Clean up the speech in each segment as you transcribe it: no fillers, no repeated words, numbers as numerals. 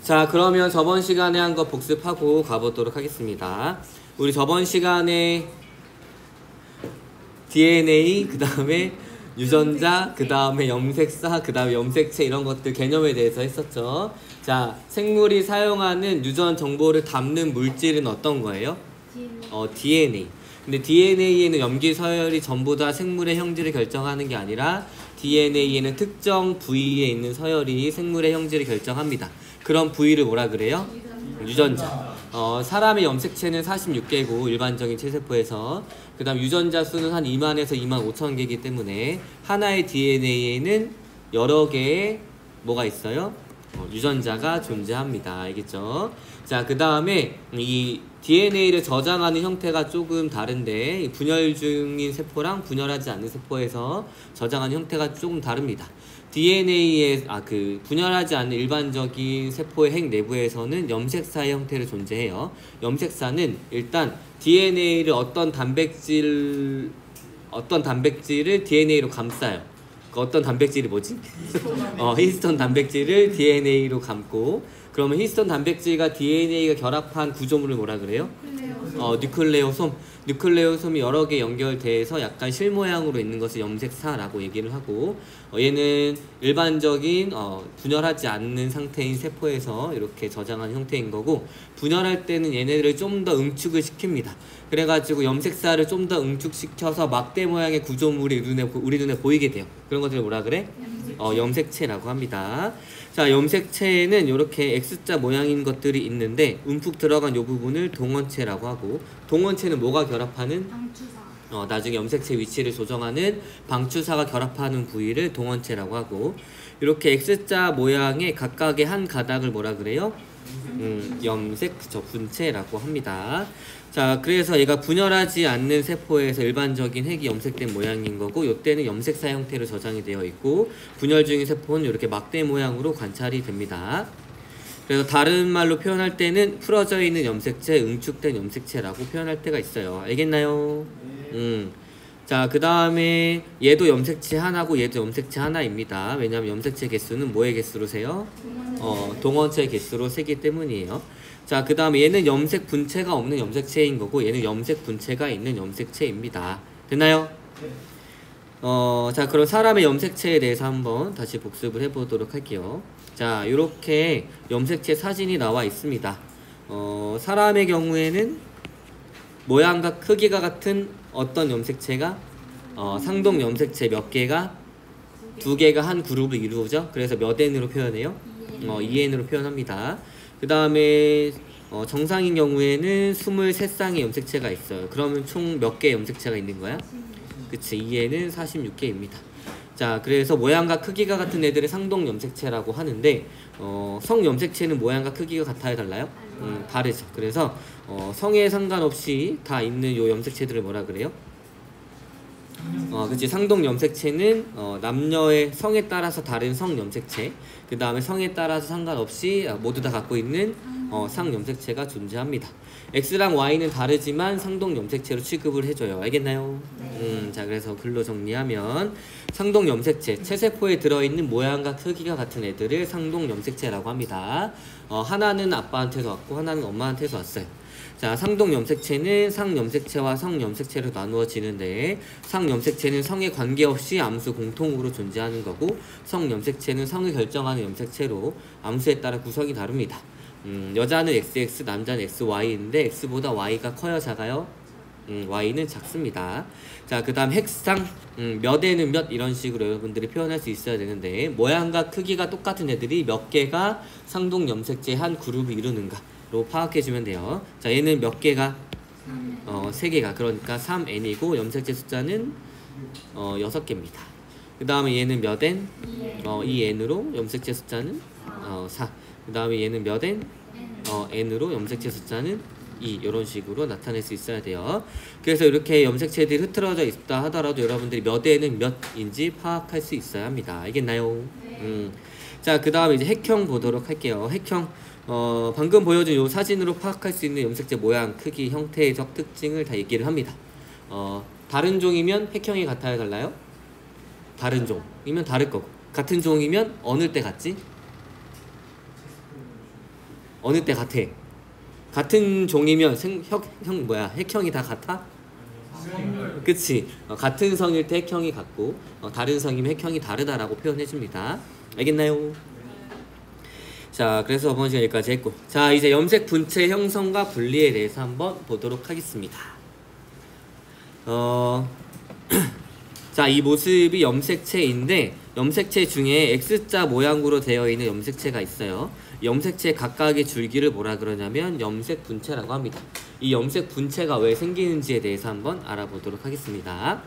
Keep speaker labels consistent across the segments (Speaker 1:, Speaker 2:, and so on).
Speaker 1: 자, 그러면 저번 시간에 한 거 복습하고 가보도록 하겠습니다. 우리 저번 시간에 DNA, 그 다음에 유전자, 그 다음에 염색사, 그 다음에 염색체 이런 것들 개념에 대해서 했었죠. 자, 생물이 사용하는 유전 정보를 담는 물질은 어떤 거예요? DNA. 근데 DNA에는 염기 서열이 전부 다 생물의 형질을 결정하는 게 아니라 DNA에는 특정 부위에 있는 서열이 생물의 형질을 결정합니다. 그런 부위를 뭐라 그래요? 유전자. 사람의 염색체는 46개고 일반적인 체세포에서, 그 다음 유전자 수는 한 2만에서 2만 5천 개이기 때문에 하나의 DNA에는 여러 개의 뭐가 있어요? 유전자가 존재합니다. 알겠죠? 자, 그 다음에 이 DNA를 저장하는 형태가 조금 다른데, 분열 중인 세포랑 분열하지 않는 세포에서 저장하는 형태가 조금 다릅니다. DNA의 분열하지 않는 일반적인 세포의 핵 내부에서는 염색사의 형태로 존재해요. 염색사는 일단 DNA를 어떤 단백질을 DNA로 감싸요. 그 어떤 단백질이 뭐지? 히스톤 단백질을 DNA로 감고, 그러면 히스톤 단백질과 DNA가 결합한 구조물을 뭐라 그래요? 뉴클레오솜. 뉴클레오솜이 여러 개 연결돼서 약간 실 모양으로 있는 것을 염색사라고 얘기를 하고, 얘는 일반적인 분열하지 않는 상태인 세포에서 이렇게 저장한 형태인 거고, 분열할 때는 얘네들을 좀 더 응축을 시킵니다. 그래가지고 염색사를 좀 더 응축시켜서 막대 모양의 구조물이 우리 눈에 보이게 돼요. 그런 것들을 뭐라 그래? 염색체라고 합니다. 자, 염색체에는 이렇게 X자 모양인 것들이 있는데 움푹 들어간 이 부분을 동원체라고 하고, 동원체는 뭐가 결합하는? 방추사. 나중에 염색체 위치를 조정하는 방추사가 결합하는 부위를 동원체라고 하고, 이렇게 X자 모양의 각각의 한 가닥을 뭐라 그래요? 분체라고 합니다. 자, 그래서 얘가 분열하지 않는 세포에서 일반적인 핵이 염색된 모양인 거고, 이때는 염색사 형태로 저장이 되어 있고, 분열 중인 세포는 이렇게 막대 모양으로 관찰이 됩니다. 그래서 다른 말로 표현할 때는 풀어져 있는 염색체, 응축된 염색체라고 표현할 때가 있어요. 알겠나요? 자, 그 다음에 얘도 염색체 하나고 얘도 염색체 하나입니다. 왜냐하면 염색체 개수는 뭐의 개수로 세요? 동원체 개수로 세기 때문이에요. 자, 그 다음에 얘는 염색 분체가 없는 염색체인 거고, 얘는 염색 분체가 있는 염색체입니다. 됐나요? 자, 그럼 사람의 염색체에 대해서 한번 다시 복습을 해보도록 할게요. 자, 이렇게 염색체 사진이 나와 있습니다. 사람의 경우에는 모양과 크기가 같은 어떤 염색체가 상동 염색체 몇 개가? 2개가 한 그룹을 이루죠. 그래서 몇 N으로 표현해요? 2N으로 표현합니다. 그 다음에 정상인 경우에는 23쌍의 염색체가 있어요. 그러면 총 몇 개의 염색체가 있는 거야? 그치, 2N은 46개입니다. 자, 그래서 모양과 크기가 같은 애들을 상동 염색체라고 하는데, 성 염색체는 모양과 크기가 같아요, 달라요? 다르죠. 그래서 성에 상관없이 다 있는 요 염색체들을 뭐라 그래요? 그치, 상동 염색체는 남녀의 성에 따라서 다른 성 염색체, 그 다음에 성에 따라서 상관없이 모두 다 갖고 있는 상 염색체가 존재합니다. X랑 Y는 다르지만 상동 염색체로 취급을 해줘요. 알겠나요? 네. 자, 그래서 글로 정리하면 상동 염색체, 체세포에 들어있는 모양과 크기가 같은 애들을 상동 염색체라고 합니다. 하나는 아빠한테서 왔고 하나는 엄마한테서 왔어요. 자, 상동 염색체는 상 염색체와 성 염색체로 나누어지는데, 상 염색체는 성에 관계없이 암수 공통으로 존재하는 거고, 성 염색체는 성을 결정하는 염색체로 암수에 따라 구성이 다릅니다. 여자는 XX, 남자는 XY인데 X보다 Y가 커요, 작아요? Y는 작습니다. 자, 그 다음 핵상, 몇 N은 몇, 이런 식으로 여러분들이 표현할 수 있어야 되는데, 모양과 크기가 똑같은 애들이 몇 개가 상동 염색체의 한 그룹을 이루는가로 파악해주면 돼요. 자, 얘는 몇 개가? 3개가, 그러니까 3N이고 염색체 숫자는 6개입니다. 그 다음에 얘는 몇 N? 2N으로 염색체 숫자는 4. 그 다음에 얘는 몇 N? N으로 염색체 숫자는 2. 이런 식으로 나타낼 수 있어야 돼요. 그래서 이렇게 염색체들이 흐트러져 있다 하더라도 여러분들이 몇 N은 몇인지 파악할 수 있어야 합니다. 알겠나요? 자, 그 다음에 이제 핵형 보도록 할게요. 핵형, 방금 보여준 이 사진으로 파악할 수 있는 염색체 모양, 크기, 형태적 특징을 다 얘기를 합니다. 다른 종이면 핵형이 같아요, 달라요? 다른 종이면 다를 거고, 같은 종이면 어느 때 같지? 어느 때 같아? 같은 종이면 핵형이 다 같아? 그치? 같은 성일 때 핵형이 같고 다른 성이면 핵형이 다르다라고 표현해줍니다. 알겠나요? 자, 그래서 이번 시간 여기까지 했고, 자, 이제 염색 분체 형성과 분리에 대해서 한번 보도록 하겠습니다. 자, 이 모습이 염색체인데 염색체 중에 X자 모양으로 되어 있는 염색체가 있어요. 염색체 각각의 줄기를 뭐라 그러냐면 염색 분체라고 합니다. 이 염색 분체가 왜 생기는지에 대해서 한번 알아보도록 하겠습니다.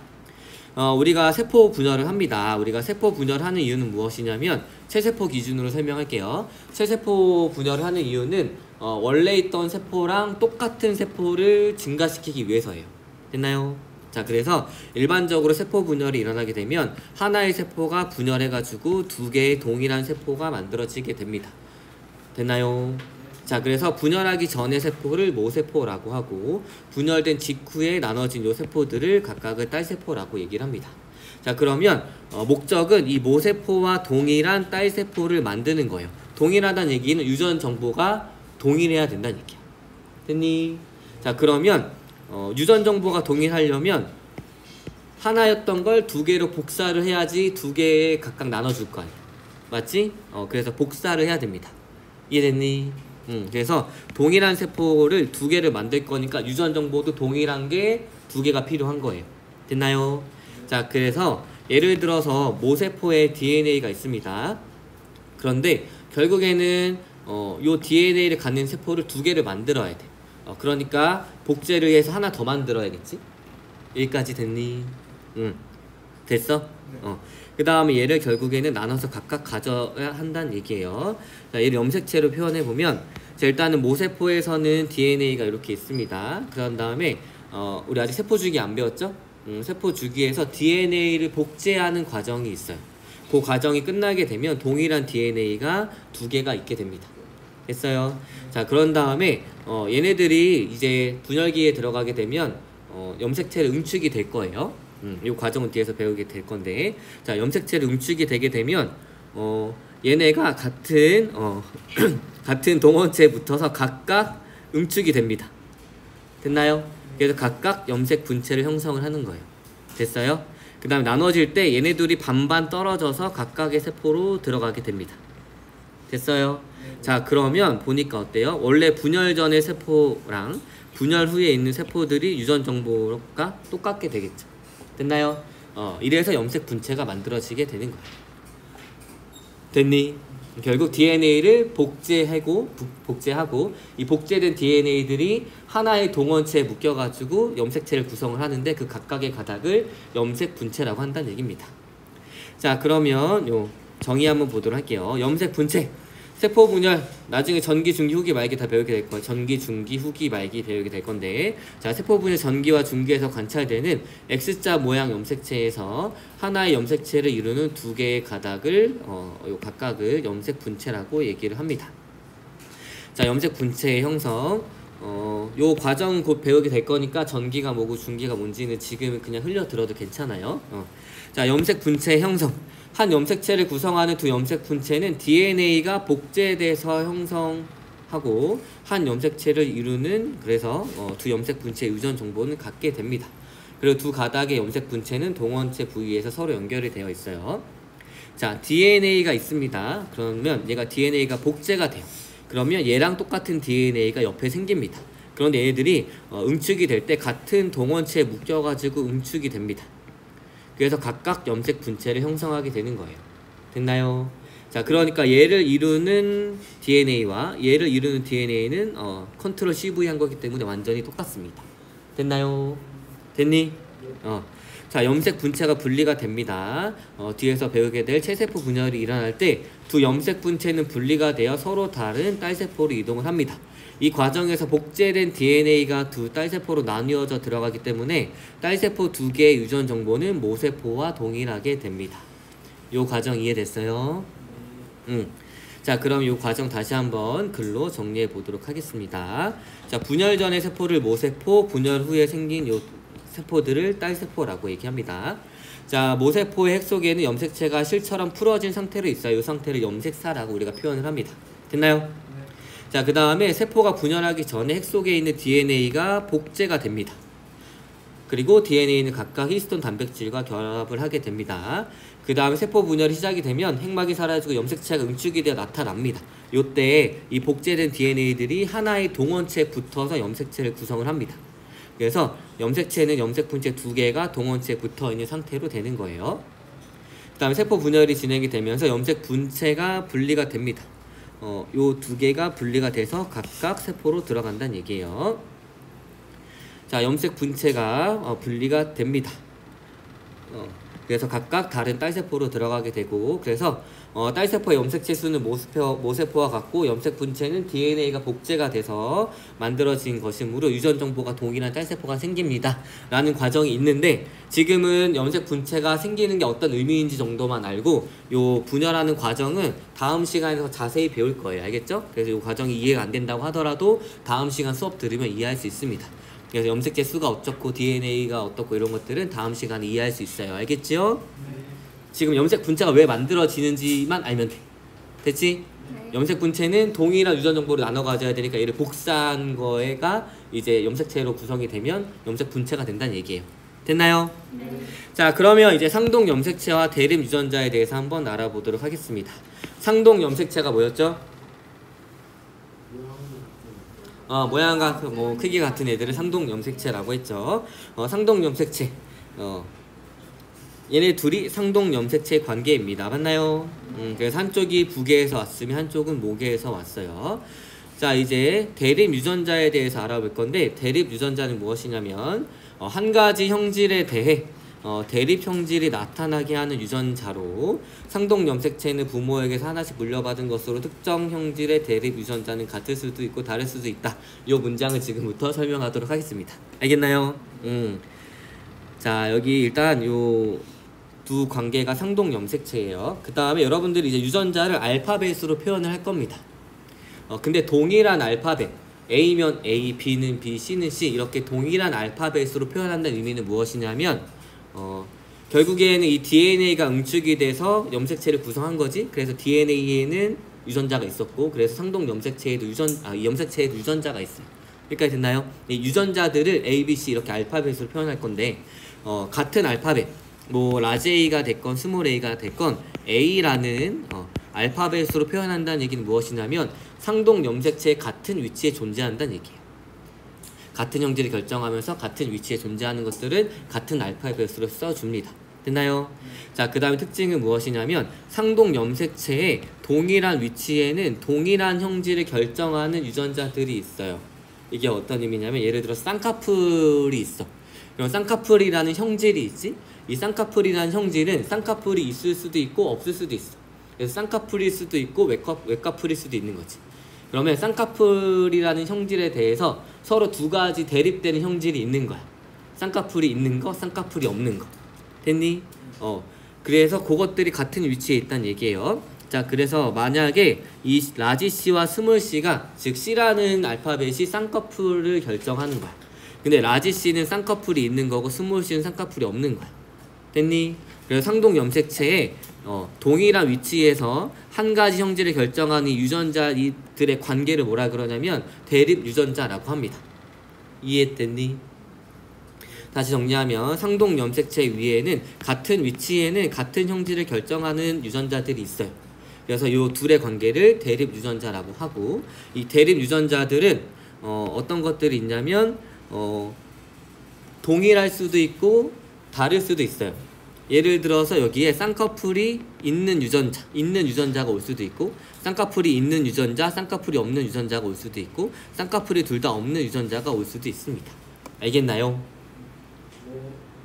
Speaker 1: 우리가 세포 분열을 합니다. 우리가 세포 분열을 하는 이유는 무엇이냐면 체세포 기준으로 설명할게요. 체세포 분열을 하는 이유는 원래 있던 세포랑 똑같은 세포를 증가시키기 위해서예요. 됐나요? 자, 그래서 일반적으로 세포 분열이 일어나게 되면 하나의 세포가 분열해가지고 두 개의 동일한 세포가 만들어지게 됩니다. 됐나요? 자, 그래서 분열하기 전의 세포를 모세포라고 하고 분열된 직후에 나눠진 요 세포들을 각각을 딸세포라고 얘기를 합니다. 자, 그러면 목적은 이 모세포와 동일한 딸세포를 만드는 거예요. 동일하다는 얘기는 유전 정보가 동일해야 된다는 얘기야. 됐니? 자, 그러면 유전 정보가 동일하려면 하나였던 걸 두 개로 복사를 해야지 두 개에 각각 나눠줄 거 아니야. 맞지? 그래서 복사를 해야 됩니다. 이해됐니? 그래서 동일한 세포를 두 개를 만들 거니까 유전 정보도 동일한 게 두 개가 필요한 거예요. 됐나요? 자, 그래서 예를 들어서 모세포에 DNA가 있습니다. 그런데 결국에는 요 DNA를 갖는 세포를 두 개를 만들어야 돼. 그러니까 복제를 해서 하나 더 만들어야겠지? 여기까지 됐니? 됐어? 그 다음에 얘를 결국에는 나눠서 각각 가져야 한다는 얘기예요. 자, 얘를 염색체로 표현해보면, 자, 일단은 모세포에서는 DNA가 이렇게 있습니다. 그런 다음에 우리 아직 세포 주기 안 배웠죠? 세포 주기에서 DNA를 복제하는 과정이 있어요. 그 과정이 끝나게 되면 동일한 DNA가 두 개가 있게 됩니다. 됐어요? 자, 그런 다음에 얘네들이 이제 분열기에 들어가게 되면 염색체를 응축이 될 거예요. 이 과정은 뒤에서 배우게 될 건데, 자, 염색체를 응축이 되게 되면 얘네가 같은 같은 동원체에 붙어서 각각 응축이 됩니다. 됐나요? 그래서 각각 염색 분체를 형성을 하는 거예요. 됐어요? 그 다음에 나눠질 때 얘네들이 반반 떨어져서 각각의 세포로 들어가게 됩니다. 됐어요? 자, 그러면 보니까 어때요? 원래 분열 전의 세포랑 분열 후에 있는 세포들이 유전 정보가 똑같게 되겠죠. 됐나요? 이래서 염색 분체가 만들어지게 되는 거예요. 됐니? 결국 DNA를 복제하고 이 복제된 DNA들이 하나의 동원체에 묶여가지고 염색체를 구성을 하는데 그 각각의 가닥을 염색 분체라고 한다는 얘기입니다. 자, 그러면 요 정의 한번 보도록 할게요. 염색 분체, 세포 분열, 나중에 전기, 중기, 후기, 말기 다 배우게 될 거예요. 전기, 중기, 후기, 말기 배우게 될 건데, 자, 세포 분열 전기와 중기에서 관찰되는 X자 모양 염색체에서 하나의 염색체를 이루는 두 개의 가닥을 요 각각을 염색 분체라고 얘기를 합니다. 자, 염색 분체의 형성, 요 과정 곧 배우게 될 거니까 전기가 뭐고 중기가 뭔지는 지금은 그냥 흘려 들어도 괜찮아요. 자, 염색 분체의 형성. 한 염색체를 구성하는 두 염색 분체는 DNA가 복제돼서 형성하고 한 염색체를 이루는, 그래서 두 염색 분체의 유전 정보는 갖게 됩니다. 그리고 두 가닥의 염색 분체는 동원체 부위에서 서로 연결이 되어 있어요. 자, DNA가 있습니다. 그러면 얘가 DNA가 복제가 돼요. 그러면 얘랑 똑같은 DNA가 옆에 생깁니다. 그런데 얘네들이 응축이 될 때 같은 동원체에 묶여가지고 응축이 됩니다. 그래서 각각 염색 분체를 형성하게 되는 거예요. 됐나요? 자, 그러니까 얘를 이루는 DNA와 얘를 이루는 DNA는 컨트롤 CV 한 거기 때문에 완전히 똑같습니다. 됐나요? 됐니? 자, 염색 분체가 분리가 됩니다. 뒤에서 배우게 될 체세포 분열이 일어날 때 두 염색 분체는 분리가 되어 서로 다른 딸세포로 이동을 합니다. 이 과정에서 복제된 DNA가 두 딸세포로 나뉘어져 들어가기 때문에 딸세포 두 개의 유전 정보는 모세포와 동일하게 됩니다. 요 과정 이해됐어요? 자, 그럼 이 과정 다시 한번 글로 정리해 보도록 하겠습니다. 자, 분열 전의 세포를 모세포, 분열 후에 생긴 요 세포들을 딸세포라고 얘기합니다. 자, 모세포의 핵 속에는 염색체가 실처럼 풀어진 상태로 있어요. 이 상태를 염색사라고 우리가 표현을 합니다. 됐나요? 자, 그 다음에 세포가 분열하기 전에 핵 속에 있는 DNA가 복제가 됩니다. 그리고 DNA는 각각 히스톤 단백질과 결합을 하게 됩니다. 그 다음에 세포 분열이 시작이 되면 핵막이 사라지고 염색체가 응축이 되어 나타납니다. 요때 이 복제된 DNA들이 하나의 동원체에 붙어서 염색체를 구성을 합니다. 그래서 염색체는 염색분체 2개가 동원체에 붙어 있는 상태로 되는 거예요. 그 다음에 세포 분열이 진행이 되면서 염색분체가 분리가 됩니다. 요 2개가 분리가 돼서 각각 세포로 들어간다는 얘기예요. 자, 염색 분체가 분리가 됩니다. 그래서 각각 다른 딸세포로 들어가게 되고, 그래서 딸세포의 염색체 수는 모세포와 같고 염색 분체는 DNA가 복제가 돼서 만들어진 것이므로 유전 정보가 동일한 딸세포가 생깁니다 라는 과정이 있는데, 지금은 염색 분체가 생기는 게 어떤 의미인지 정도만 알고 요 분열하는 과정은 다음 시간에서 자세히 배울 거예요. 알겠죠? 그래서 이 과정이 이해가 안 된다고 하더라도 다음 시간 수업 들으면 이해할 수 있습니다. 그래서 염색체 수가 어떻고 DNA가 어떻고 이런 것들은 다음 시간에 이해할 수 있어요. 알겠죠? 네. 지금 염색 분체가 왜 만들어지는지만 알면 돼. 됐지? 네. 염색 분체는 동일한 유전 정보를 나눠 가져야 되니까 얘를 복사한 거가 이제 염색체로 구성이 되면 염색 분체가 된다는 얘기예요. 됐나요? 네. 자, 그러면 이제 상동 염색체와 대립 유전자에 대해서 한번 알아보도록 하겠습니다. 상동 염색체가 뭐였죠? 모양과 크기 같은 애들을 상동 염색체라고 했죠. 상동 염색체. 얘네 둘이 상동 염색체 관계입니다. 맞나요? 그래서 한쪽이 부계에서 왔으면 한쪽은 모계에서 왔어요. 자, 이제 대립 유전자에 대해서 알아볼 건데, 대립 유전자는 무엇이냐면 한 가지 형질에 대해 대립 형질이 나타나게 하는 유전자로, 상동 염색체는 부모에게서 하나씩 물려받은 것으로 특정 형질의 대립 유전자는 같을 수도 있고 다를 수도 있다. 이 문장을 지금부터 설명하도록 하겠습니다. 알겠나요? 자, 여기 일단 요 두 관계가 상동 염색체예요. 그 다음에 여러분들이 이제 유전자를 알파벳으로 표현을 할 겁니다. 근데 동일한 알파벳, A면 A, B는 B, C는 C, 이렇게 동일한 알파벳으로 표현한다는 의미는 무엇이냐면 결국에는 이 DNA가 응축이 돼서 염색체를 구성한 거지. 그래서 DNA에는 유전자가 있었고, 그래서 상동 염색체에도 염색체에도 유전자가 있어요. 여기까지 됐나요? 이 유전자들을 A, B, C 이렇게 알파벳으로 표현할 건데, 같은 알파벳, 라지 A가 됐건 스몰 A가 됐건 A라는 알파벳으로 표현한다는 얘기는 무엇이냐면 상동 염색체의 같은 위치에 존재한다는 얘기예요. 같은 형질을 결정하면서 같은 위치에 존재하는 것들은 같은 알파벳으로 써줍니다. 됐나요? 자, 그 다음에 특징은 무엇이냐면 상동 염색체의 동일한 위치에는 동일한 형질을 결정하는 유전자들이 있어요. 이게 어떤 의미냐면, 예를 들어 쌍꺼풀이 있어. 그럼 쌍꺼풀이라는 형질이 있지? 이 쌍꺼풀이라는 형질은 쌍꺼풀이 있을 수도 있고 없을 수도 있어. 그래서 쌍꺼풀일 수도 있고 외꺼풀일 수도 있는 거지. 그러면 쌍꺼풀이라는 형질에 대해서 서로 두 가지 대립되는 형질이 있는 거야. 쌍꺼풀이 있는 거, 쌍꺼풀이 없는 거. 됐니? 그래서 그것들이 같은 위치에 있다는 얘기예요. 자, 그래서 만약에 이 라지 C와 스몰 C가, 즉 C라는 알파벳이 쌍꺼풀을 결정하는 거야. 근데 라지 C는 쌍꺼풀이 있는 거고 스몰 C는 쌍꺼풀이 없는 거야. 됐니? 그래서 상동 염색체에 동일한 위치에서 한 가지 형질을 결정하는 유전자들의 관계를 뭐라 그러냐면 대립 유전자라고 합니다. 이해됐니? 다시 정리하면 상동 염색체 위에는 같은 위치에는 같은 형질을 결정하는 유전자들이 있어요. 그래서 이 둘의 관계를 대립 유전자라고 하고, 이 대립 유전자들은 어떤 것들이 있냐면 동일할 수도 있고 다를 수도 있어요. 예를 들어서 여기에 쌍꺼풀이 있는 유전자가 올 수도 있고, 쌍꺼풀이 있는 유전자, 쌍꺼풀이 없는 유전자가 올 수도 있고, 쌍꺼풀이 둘 다 없는 유전자가 올 수도 있습니다. 알겠나요?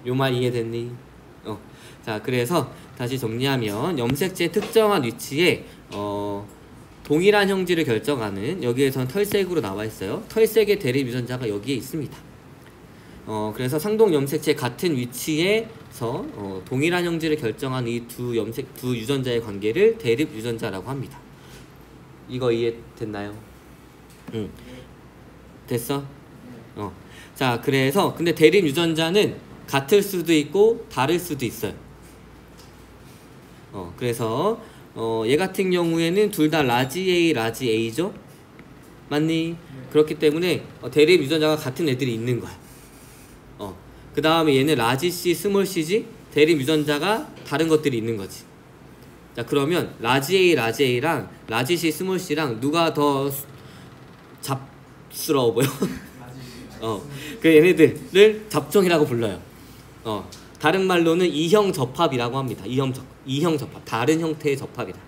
Speaker 1: 요 말 이해됐니? 자, 그래서 다시 정리하면 염색체의 특정한 위치에 동일한 형질을 결정하는, 여기에선 털색으로 나와 있어요. 털색의 대립 유전자가 여기에 있습니다. 그래서 상동 염색체 같은 위치에서 동일한 형질을 결정한 이 두 유전자의 관계를 대립 유전자라고 합니다. 이거 이해됐나요? 응. 됐어? 자, 그래서 근데 대립 유전자는 같을 수도 있고 다를 수도 있어요. 그래서 얘 같은 경우에는 둘 다 라지 A, 라지 A죠? 맞니? 그렇기 때문에 대립 유전자가 같은 애들이 있는 거야. 그 다음에 얘는 라지 C, 스몰 C지? 대립 유전자가 다른 것들이 있는 거지. 자, 그러면 라지 A, 라지 A랑 라지 C, 스몰 C랑 누가 더 잡스러워 보여? 그 얘네들을 잡종이라고 불러요. 다른 말로는 이형 접합이라고 합니다. 이형 접합. 다른 형태의 접합이다.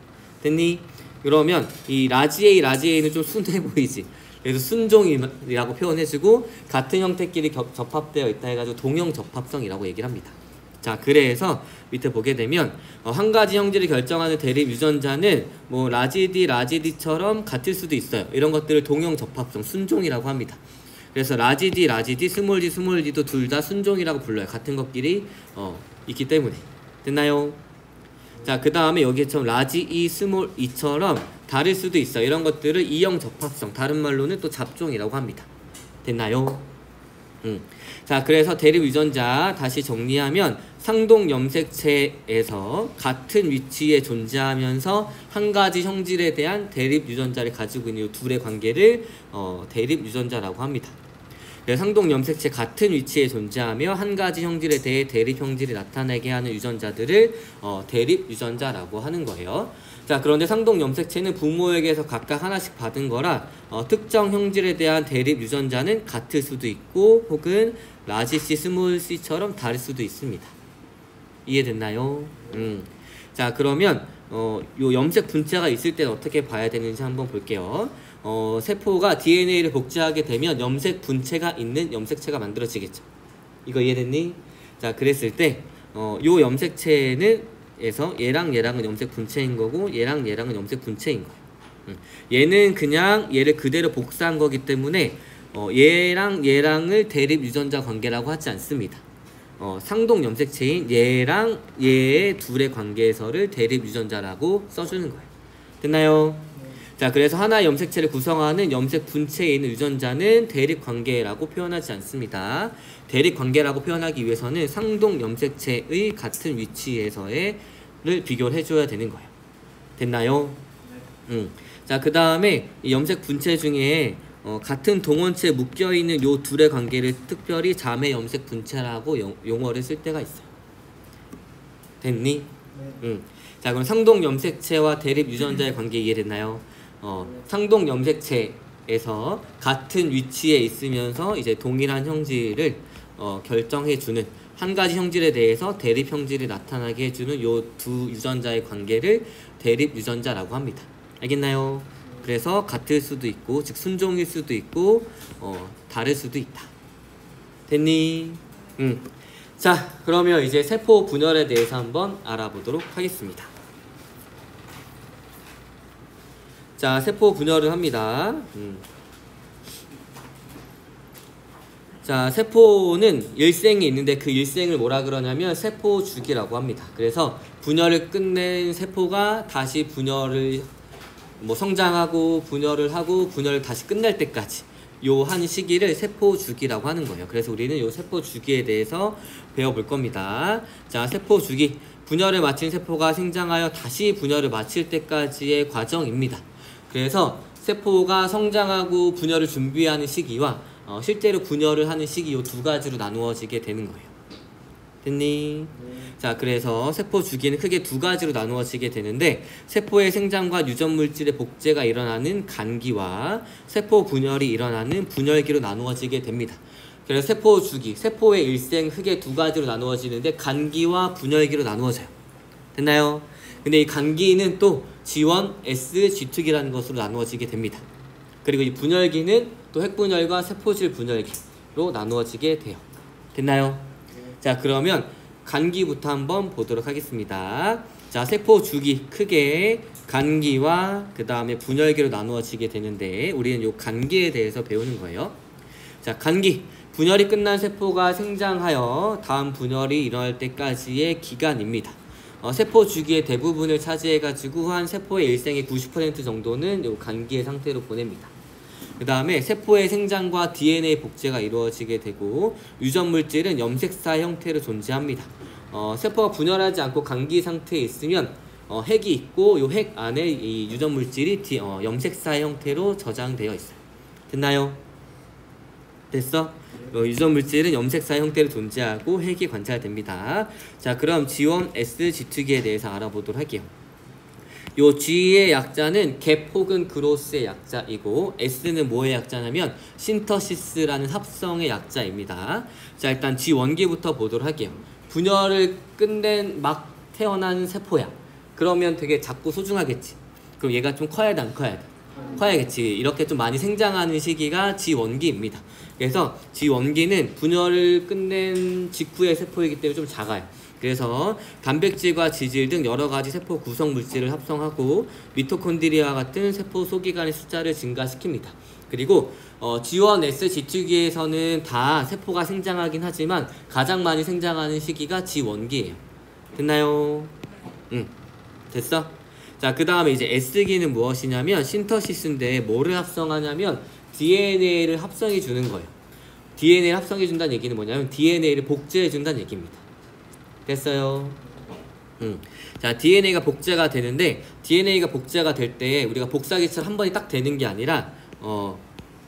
Speaker 1: 됐니? 그러면 이 라지 A, 라지 A는 좀 순해 보이지. 그래서 순종이라고 표현해주고 같은 형태끼리 접합되어 있다 해가지고 동형 접합성이라고 얘기를 합니다. 자, 그래서 밑에 보게 되면 한 가지 형질을 결정하는 대립 유전자는 뭐 라지 D처럼 같을 수도 있어요. 이런 것들을 동형 접합성, 순종이라고 합니다. 그래서 라지 D, 스몰 D도 둘 다 순종이라고 불러요. 같은 것끼리 있기 때문에. 됐나요? 자, 그 다음에 여기처럼 라지 E, 스몰 E처럼 다를 수도 있어. 이런 것들을 이형 접합성, 다른 말로는 또 잡종이라고 합니다. 됐나요? 자, 그래서 대립 유전자 다시 정리하면 상동 염색체에서 같은 위치에 존재하면서 한 가지 형질에 대한 대립 유전자를 가지고 있는 이 둘의 관계를 대립 유전자라고 합니다. 상동 염색체 같은 위치에 존재하며 한 가지 형질에 대해 대립 형질이 나타나게 하는 유전자들을 대립 유전자라고 하는 거예요. 자, 그런데 상동 염색체는 부모에게서 각각 하나씩 받은 거라 특정 형질에 대한 대립 유전자는 같을 수도 있고 혹은 라지 C, 스몰 C처럼 다를 수도 있습니다. 이해됐나요? 자, 그러면 요 염색 분체가 있을 때는 어떻게 봐야 되는지 한번 볼게요. 세포가 DNA를 복제하게 되면 염색 분체가 있는 염색체가 만들어지겠죠. 이거 이해됐니? 자, 그랬을 때 요 염색체는 에서 얘랑은 염색 분체인 거고 얘랑은 염색 분체인 거예요. 얘는 그냥 얘를 그대로 복사한 거기 때문에 얘랑을 대립 유전자 관계라고 하지 않습니다. 상동 염색체인 얘랑 얘의 둘의 관계에서를 대립 유전자라고 써주는 거예요. 됐나요? 자, 그래서 하나의 염색체를 구성하는 염색 분체에 있는 유전자는 대립 관계라고 표현하지 않습니다. 대립 관계라고 표현하기 위해서는 상동 염색체의 같은 위치에서를 비교를 해줘야 되는 거예요. 됐나요? 자, 그 다음에 이 염색 분체 중에 같은 동원체에 묶여있는 요 둘의 관계를 특별히 자매 염색 분체라고 용어를 쓸 때가 있어요. 됐니? 자, 그럼 상동 염색체와 대립 유전자의 관계 이해됐나요? 상동 염색체에서 같은 위치에 있으면서 이제 동일한 형질을 결정해주는 한 가지 형질에 대해서 대립 형질이 나타나게 해주는 요 두 유전자의 관계를 대립 유전자라고 합니다. 알겠나요? 그래서 같을 수도 있고, 즉 순종일 수도 있고, 다를 수도 있다. 됐니? 자, 그러면 이제 세포 분열에 대해서 한번 알아보도록 하겠습니다. 자, 세포 분열을 합니다. 자, 세포는 일생이 있는데 그 일생을 뭐라 그러냐면 세포 주기라고 합니다. 그래서 분열을 끝낸 세포가 다시 분열을 성장하고 분열을 하고 분열을 다시 끝낼 때까지 요 한 시기를 세포 주기라고 하는 거예요. 그래서 우리는 요 세포 주기에 대해서 배워볼 겁니다. 자, 세포 주기. 분열을 마친 세포가 생장하여 다시 분열을 마칠 때까지의 과정입니다. 그래서 세포가 성장하고 분열을 준비하는 시기와 실제로 분열을 하는 시기 요 두 가지로 나누어지게 되는 거예요. 됐니? 자, 그래서 세포 주기는 크게 두 가지로 나누어지게 되는데 세포의 생장과 유전물질의 복제가 일어나는 간기와 세포 분열이 일어나는 분열기로 나누어지게 됩니다. 그래서 세포 주기, 세포의 일생 크게 두 가지로 나누어지는데 간기와 분열기로 나누어져요. 됐나요? 근데 이 간기는 또 G1, S, G2기라는 것으로 나누어지게 됩니다. 그리고 이 분열기는 또 핵분열과 세포질 분열기로 나누어지게 돼요. 됐나요? 자, 그러면 간기부터 한번 보도록 하겠습니다. 자, 세포 주기 크게 간기와 그 다음에 분열기로 나누어지게 되는데 우리는 요 간기에 대해서 배우는 거예요. 자, 간기. 분열이 끝난 세포가 생장하여 다음 분열이 일어날 때까지의 기간입니다. 세포 주기의 대부분을 차지해가지고 한 세포의 일생의 90% 정도는 요 간기의 상태로 보냅니다. 그 다음에 세포의 생장과 DNA 복제가 이루어지게 되고 유전물질은 염색사 형태로 존재합니다. 세포가 분열하지 않고 간기 상태에 있으면 핵이 있고 요 핵 안에 이 유전물질이 염색사 형태로 저장되어 있어요. 됐나요? 됐어? 유전 물질은 염색사 형태로 존재하고 핵이 관찰됩니다. 자, 그럼 G1, S, G2기에 대해서 알아보도록 할게요. 요 G의 약자는 갭 혹은 그로스의 약자이고 S는 뭐의 약자냐면 신터시스라는 합성의 약자입니다. 자, 일단 G1기부터 보도록 할게요. 분열을 끝낸 막 태어난 세포야. 그러면 되게 작고 소중하겠지. 그럼 얘가 좀 커야 돼, 안 커야 돼? 커야겠지. 이렇게 좀 많이 생장하는 시기가 G1기입니다. 그래서 G1기는 분열을 끝낸 직후의 세포이기 때문에 좀 작아요. 그래서 단백질과 지질 등 여러가지 세포 구성 물질을 합성하고 미토콘드리아와 같은 세포 소기관의 숫자를 증가시킵니다. 그리고 G1S, G2기에서는 다 세포가 생장하긴 하지만 가장 많이 생장하는 시기가 G1기예요. 됐나요? 응. 됐어? 자, 그 다음에 이제 S기는 무엇이냐면 신터시스인데 뭐를 합성하냐면 DNA를 합성해 주는 거예요. DNA를 합성해 준다는 얘기는 뭐냐면 DNA를 복제해 준다는 얘기입니다. 됐어요? 자, DNA가 복제가 되는데 DNA가 복제가 될 때 우리가 복사기처럼 한 번에 딱 되는 게 아니라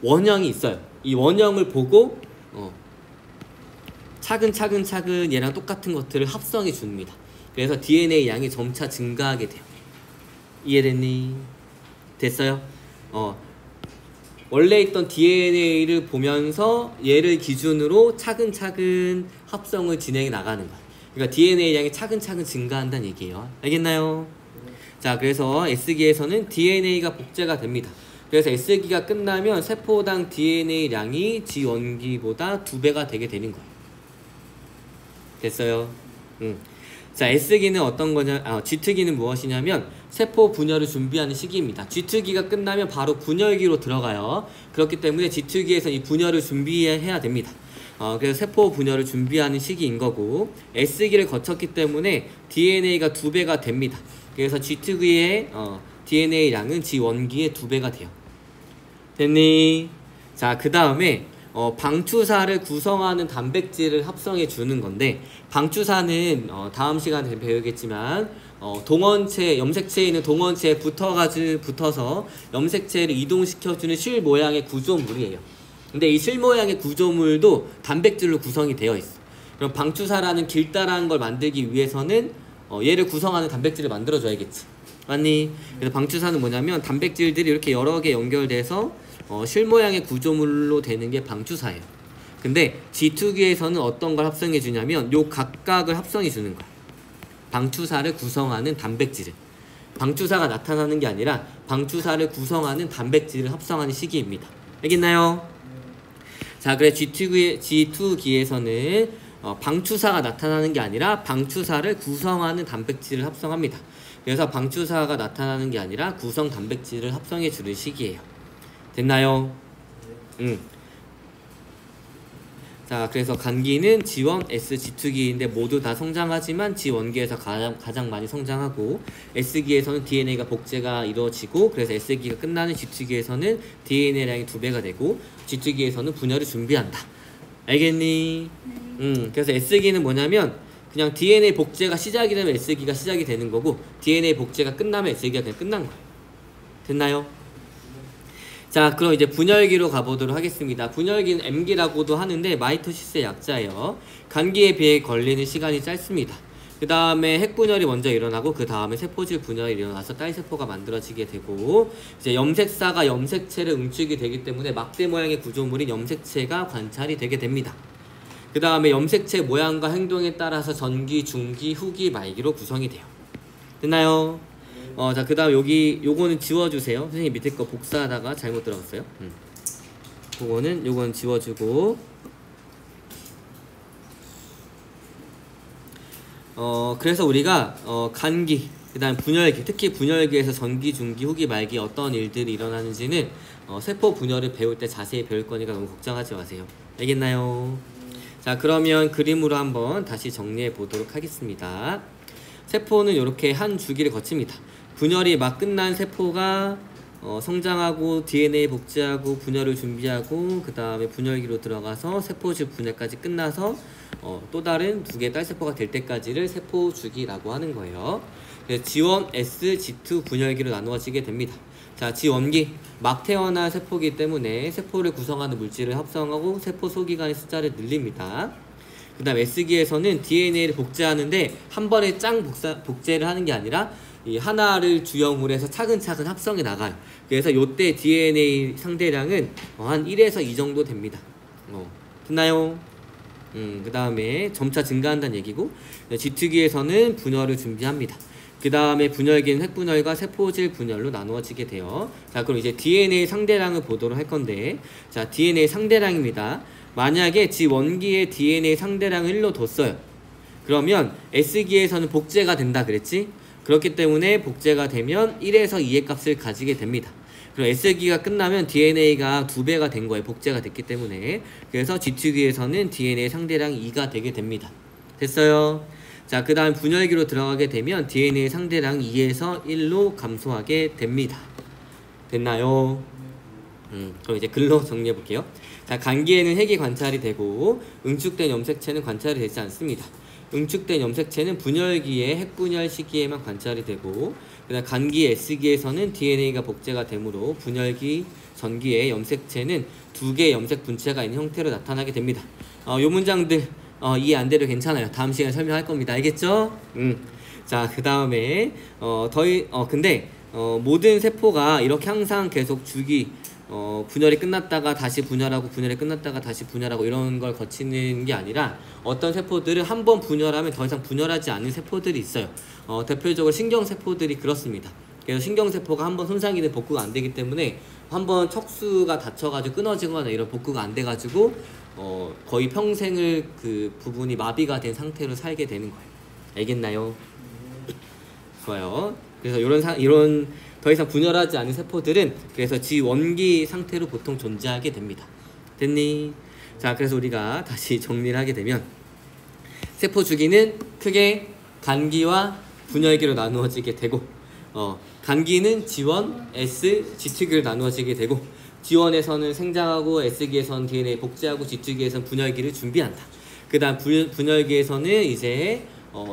Speaker 1: 원형이 있어요. 이 원형을 보고 차근차근 얘랑 똑같은 것들을 합성해 줍니다. 그래서 DNA 양이 점차 증가하게 돼요. 이해됐니? 됐어요? 원래 있던 DNA를 보면서 얘를 기준으로 차근차근 합성을 진행해 나가는 거야. 그러니까 DNA 양이 차근차근 증가한다는 얘기예요. 알겠나요? 자, 그래서 S기에서는 DNA가 복제가 됩니다. 그래서 S기가 끝나면 세포당 DNA 양이 G1기보다 2배가 되게 되는 거예요. 됐어요? 자, S기는 어떤 거냐, G2기는 무엇이냐면 세포 분열을 준비하는 시기입니다. G2기가 끝나면 바로 분열기로 들어가요. 그렇기 때문에 G2기에서 이 분열을 준비해야 됩니다. 그래서 세포 분열을 준비하는 시기인 거고, S기를 거쳤기 때문에 DNA가 2배가 됩니다. 그래서 G2기의 DNA 양은 G1기의 2배가 돼요. 됐니? 자, 그 다음에 방추사를 구성하는 단백질을 합성해 주는 건데, 방추사는 다음 시간에 배우겠지만 동원체, 염색체에 있는 동원체에 붙어서 염색체를 이동시켜주는 실 모양의 구조물이에요. 근데 이 실 모양의 구조물도 단백질로 구성이 되어 있어. 그럼 방추사라는 길다란 걸 만들기 위해서는 얘를 구성하는 단백질을 만들어줘야겠지. 맞니? 그래서 방추사는 뭐냐면 단백질들이 이렇게 여러 개 연결돼서 실 모양의 구조물로 되는 게 방추사예요. 근데 G2기에서는 어떤 걸 합성해 주냐면 요 각각을 합성해 주는 거야. 방추사를 구성하는 단백질을. 방추사가 나타나는 게 아니라 방추사를 구성하는 단백질을 합성하는 시기입니다. 알겠나요? 자, 그래 G2기에서는 방추사가 나타나는 게 아니라 방추사를 구성하는 단백질을 합성합니다. 그래서 방추사가 나타나는 게 아니라 구성 단백질을 합성해 주는 시기예요. 됐나요? 자, 그래서 간기는 G1, S, G2기인데 모두 다 성장하지만 G1기에서 가장 많이 성장하고, S기에서는 DNA가 복제가 이루어지고, 그래서 S기가 끝나는 G2기에서는 DNA량이 2배가 되고, G2기에서는 분열을 준비한다. 알겠니? 그래서 S기는 뭐냐면 그냥 DNA 복제가 시작이 되면 S기가 시작이 되는 거고, DNA 복제가 끝나면 S기가 그냥 끝난 거예요. 됐나요? 자, 그럼 이제 분열기로 가보도록 하겠습니다. 분열기는 M기라고도 하는데 마이토시스의 약자예요. 간기에 비해 걸리는 시간이 짧습니다. 그 다음에 핵분열이 먼저 일어나고, 그 다음에 세포질 분열이 일어나서 딸세포가 만들어지게 되고, 이제 염색사가 염색체를 응축이 되기 때문에 막대 모양의 구조물인 염색체가 관찰이 되게 됩니다. 그 다음에 염색체 모양과 행동에 따라서 전기, 중기, 후기, 말기로 구성이 돼요. 됐나요? 자, 그 다음 요거는 지워주세요. 선생님 밑에 거 복사하다가 잘못 들어갔어요. 요건 지워주고, 그래서 우리가 간기, 그 다음 분열기, 특히 분열기에서 전기, 중기, 후기, 말기 어떤 일들이 일어나는지는 세포 분열을 배울 때 자세히 배울 거니까 너무 걱정하지 마세요. 알겠나요? 자, 그러면 그림으로 한번 다시 정리해 보도록 하겠습니다. 세포는 이렇게 한 주기를 거칩니다. 분열이 막 끝난 세포가 성장하고 DNA 복제하고 분열을 준비하고, 그 다음에 분열기로 들어가서 세포질 분열까지 끝나서 또 다른 2개의 딸세포가 될 때까지를 세포 주기라고 하는 거예요. 그래서 G1, S, G2 분열기로 나누어지게 됩니다. 자, 지원기 막 태어난 세포이기 때문에 세포를 구성하는 물질을 합성하고 세포 소기관의 숫자를 늘립니다. 그 다음 S기에서는 DNA를 복제하는데 한 번에 복제를 하는 게 아니라 이 하나를 주형으로 해서 차근차근 합성해 나가요. 그래서 요때 DNA 상대량은 한 1에서 2 정도 됩니다. 됐나요? 그 다음에 점차 증가한다는 얘기고, 쥐트기에서는 분열을 준비합니다. 그 다음에 분열기는 핵분열과 세포질 분열로 나누어지게 돼요. 자, 그럼 이제 DNA 상대량을 보도록 할 건데, 자, DNA 상대량입니다. 만약에 G1기의 DNA 상대량을 1로 뒀어요. 그러면 S기에서는 복제가 된다 그랬지? 그렇기 때문에 복제가 되면 1에서 2의 값을 가지게 됩니다. 그럼 S기가 끝나면 DNA가 2배가 된 거예요. 복제가 됐기 때문에. 그래서 G2기에서는 DNA 상대량이 2가 되게 됩니다. 됐어요? 자, 그 다음 분열기로 들어가게 되면 DNA 상대량 2에서 1로 감소하게 됩니다. 됐나요? 그럼 이제 글로 정리해 볼게요. 자, 간기에는 핵이 관찰이 되고 응축된 염색체는 관찰이 되지 않습니다. 응축된 염색체는 분열기의 핵분열 시기에만 관찰이 되고, 그다음 간기 S기에서는 DNA가 복제가 되므로 분열기 전기의 염색체는 2개의 염색 분체가 있는 형태로 나타나게 됩니다. 요 문장들 이해 안 돼도 괜찮아요. 다음 시간에 설명할 겁니다. 알겠죠? 자, 그 다음에 근데 모든 세포가 이렇게 항상 계속 주기 분열이 끝났다가 다시 분열하고 분열이 끝났다가 다시 분열하고 이런 걸 거치는 게 아니라, 어떤 세포들은 한 번 분열하면 더 이상 분열하지 않는 세포들이 있어요. 대표적으로 신경세포들이 그렇습니다. 그래서 신경세포가 한 번 손상이 된 복구가 안 되기 때문에 한 번 척수가 다쳐가지고 끊어지거나 이런 복구가 안 돼가지고 거의 평생을 그 부분이 마비가 된 상태로 살게 되는 거예요. 알겠나요? 좋아요. 그래서 이런 더 이상 분열하지 않은 세포들은 그래서 지원기 상태로 보통 존재하게 됩니다. 됐니? 자, 그래서 우리가 다시 정리를 하게 되면 세포 주기는 크게 간기와 분열기로 나누어지게 되고, 간기는 G1, S, G2기로 나누어지게 되고, G1에서는 생장하고 S기에서는 DNA 복제하고 G2기에서는 분열기를 준비한다. 그 다음 분열기에서는 이제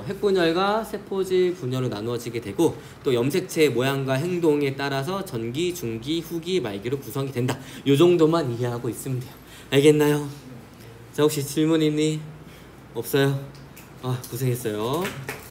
Speaker 1: 핵분열과 세포질 분열로 나누어지게 되고, 또 염색체의 모양과 행동에 따라서 전기, 중기, 후기, 말기로 구성이 된다. 요 정도만 이해하고 있으면 돼요. 알겠나요? 자, 혹시 질문 있니? 없어요? 고생했어요.